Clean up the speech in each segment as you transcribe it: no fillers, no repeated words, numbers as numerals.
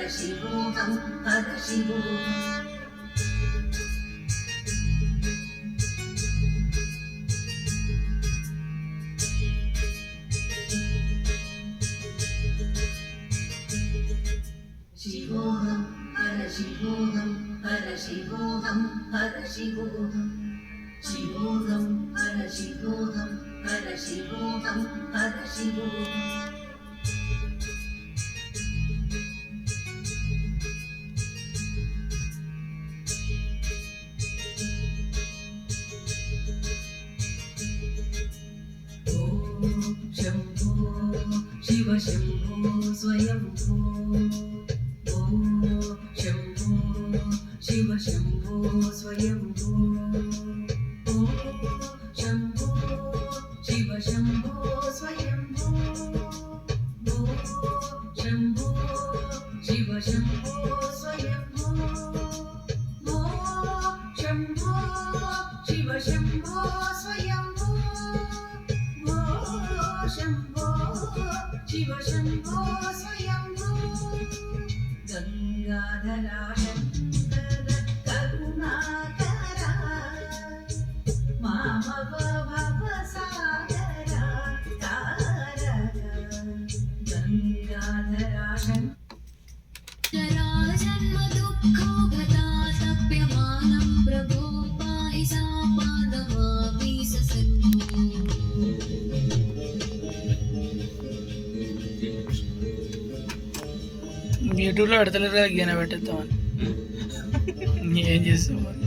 शिवोऽहं परशिवोऽहम् शिवोऽहं परशिवोऽहं परशिवोऽहं परशिवोऽहं शिवोऽहं परशिवोऽहं परशिवोऽहं परशिवोऽहम् शम्भो शिव शम्भो स्वयंभो शम्भो शिव शम्भो स्वयंभो शम्भो शिव शम्भो स्वयंभो शम्भो शिव शम्भो स्वयंभो शम्भो शिव शम्भो स्वयंभो शम्भो शिव शम्भो स्वयंभो गंगाधरा शंकर करुणाकरा मामव भवसागरा तारका गंगाधरा शंकर जन्म दुःखोपतातप्यमानं प्रभो पाहि सापादमापि ससन्नो యూట్యూబ్లో పెడతలేరు కదా గీన పెట్టేద్దామని ఏం చేస్తాం మరి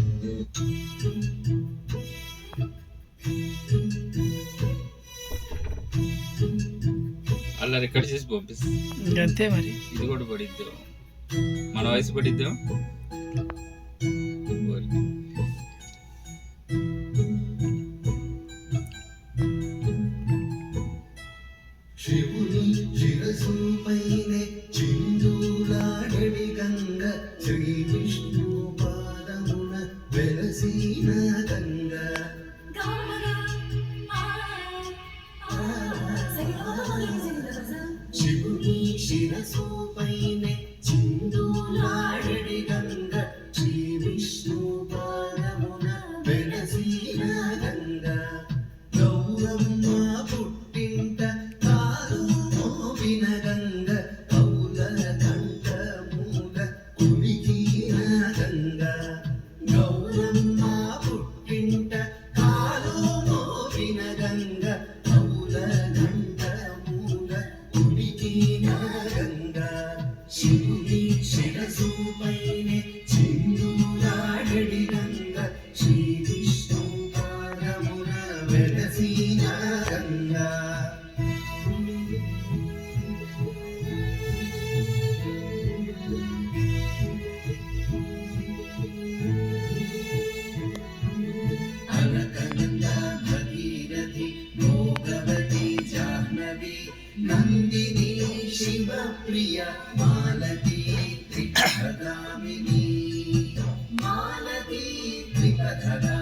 అలా రికార్డ్ చేసి పంపిస్తాం అంతే మరి ఇది కూడా పడిద్దాం మన వయసు పడిద్దాం శివుని శిరసుపైనే చిందులాడడి గంగ శ్రీ విష్ణు పాదమున వెలసిన గంగ శివుని శిరసుపైనే చిందులాడడి గంగ శ్రీ విష్ణు పాదమున వెలసిన గంగ గౌరమ్మ పుట్టింట గంగ కౌల కంఠ మూల కులికిన గంగ గౌరమ్మ పుట్టింట కాలు మోపిన గంగ కౌల కంఠ మూల కులికిన గంగ శివుని శిరసు పైనే చిందులాడడి గంగ శ్రీ విష్ణు పాదమున వెలసిన గంగ నందిని శివ ప్రియ మాలతి త్రిపథగామిని మాలతి త్రిపథగా